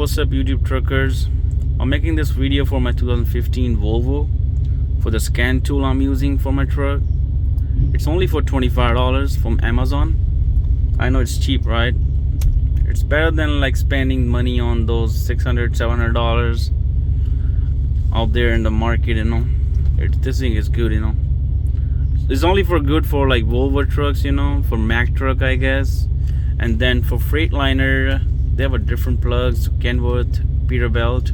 what's up YouTube truckers. I'm making this video for my 2015 Volvo for the scan tool I'm using for my truck. It's only for $25 from Amazon. I know it's cheap, right? It's better than like spending money on those $600-700 out there in the market, you know. This thing is good, you know. It's only good for like Volvo trucks, you know, for Mack truck I guess. And then for Freightliner, they have a different plugs, Kenworth, Peterbilt.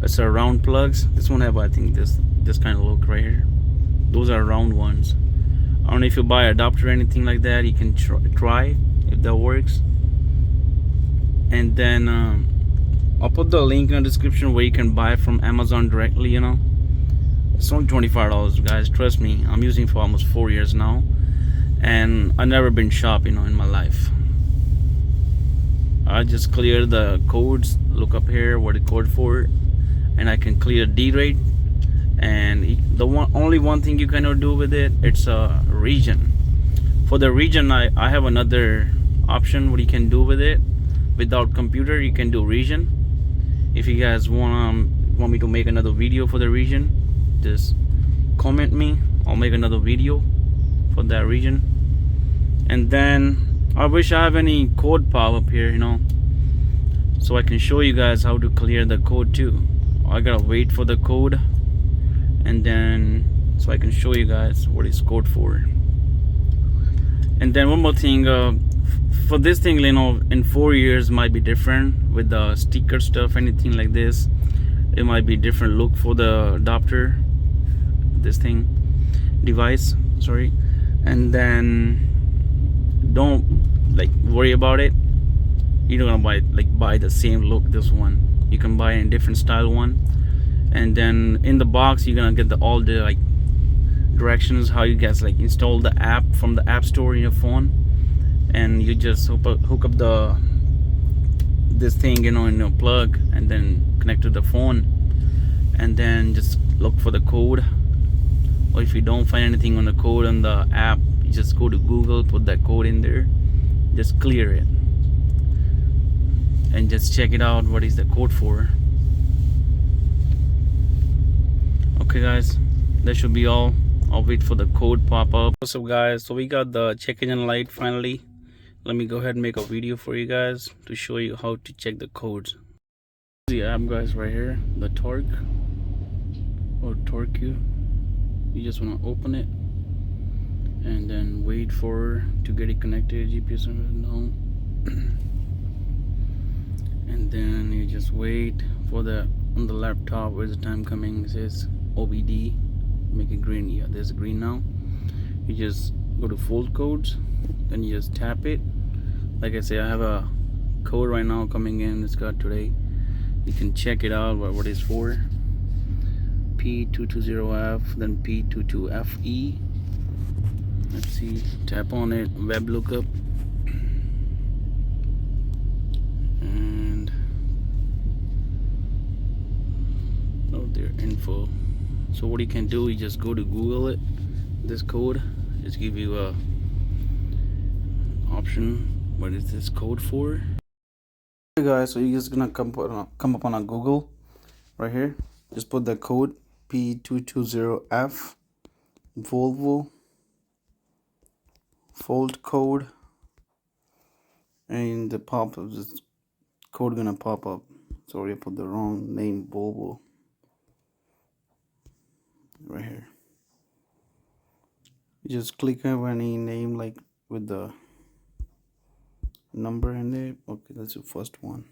It's a round plugs. This one have, I think, this kind of look right here. Those are round ones. I don't know if you buy an adapter or anything like that. You can try if that works. And then I'll put the link in the description where you can buy from Amazon directly, you know. It's only $25, guys. Trust me, I'm using it for almost 4 years now, and I've never been shop, you know, in my life. I just clear the codes, look up here what the code for, and I can clear D-rate. And the only one thing you cannot do with it, it's a region. For the region, I have another option what you can do with it. Without computer, you can do region. If you guys want me to make another video for the region, just comment me. I'll make another video for that region. And then I wish I have any code pop up here, you know, so I can show you guys how to clear the code too. I gotta wait for the code, and then so I can show you guys what it's code for. And then one more thing, for this thing, you know, in 4 years might be different with the sticker stuff, anything like this. It might be different look for the adapter, this thing, device, sorry. And then don't like worry about it. You're not gonna buy the same look this one. You can buy a different style one. And then in the box you're gonna get all the like directions how you guys like install the app from the app store in your phone. And you just hook up this thing, you know, in your plug, and then connect to the phone, and then just look for the code. Or if you don't find anything on the code on the app, you just go to Google, put that code in there, just clear it, and just check it out what is the code for. Okay guys, that should be all. I'll wait for the code pop up. What's up guys, so we got the check engine light finally. Let me go ahead and make a video for you guys to show you how to check the codes. The app guys right here, the torque or torque you just want to open it and then wait for to get it connected. GPS no. And then you just wait for the on the laptop where's the time coming. It says OBD, make it green. Yeah, there's green now. You just go to fold codes, then you just tap it. Like I say, I have a code right now coming in. It's got today. You can check it out what it's for. P220F, then P22FE. Let's see, tap on it, web lookup, and oh, their info. So what you can do, you just go to Google it, this code, just give you a option. What is this code for? Hey guys, so you're just gonna come up on a Google right here. Just put the code P220F Volvo fold code, and the pop up, this code gonna pop up. Sorry, I put the wrong name, Volvo, right here. You just click on any name like with the number in there. Okay, that's the first one.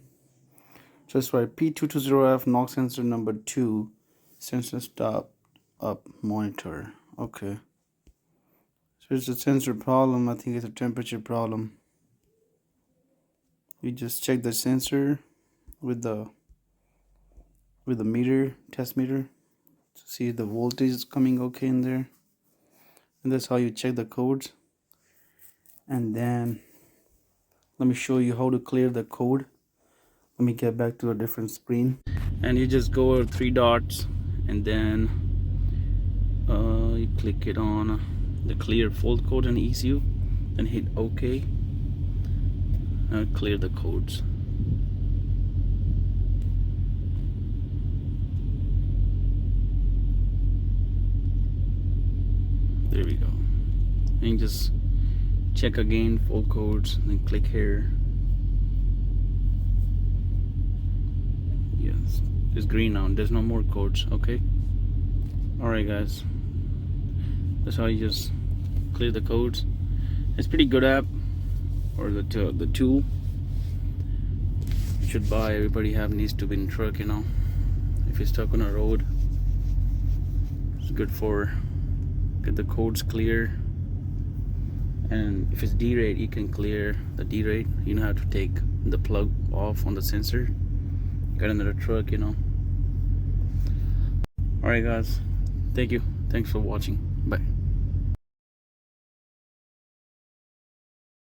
So it's right, P220F knock sensor number 2, sensor stop up monitor. Okay, so it's a sensor problem. I think it's a temperature problem. You just check the sensor with the meter, test meter, to see if the voltage is coming okay in there. And that's how you check the codes. And then let me show you how to clear the code. Let me get back to a different screen. And you just go over 3 dots, and then you click it on the clear fold code and ECU, then hit OK. Clear the codes. and just check again full codes, then click here. Yes, it's green now, there's no more codes. Okay, alright guys, that's how you just clear the codes. It's pretty good app, or the tool you should buy. Everybody needs to be in truck, you know, if you're stuck on a road. It's good for get the codes clear, and if it's D-rate, you can clear the D-rate. You don't have to take the plug off on the sensor, get another truck, you know. Alright guys, thanks for watching.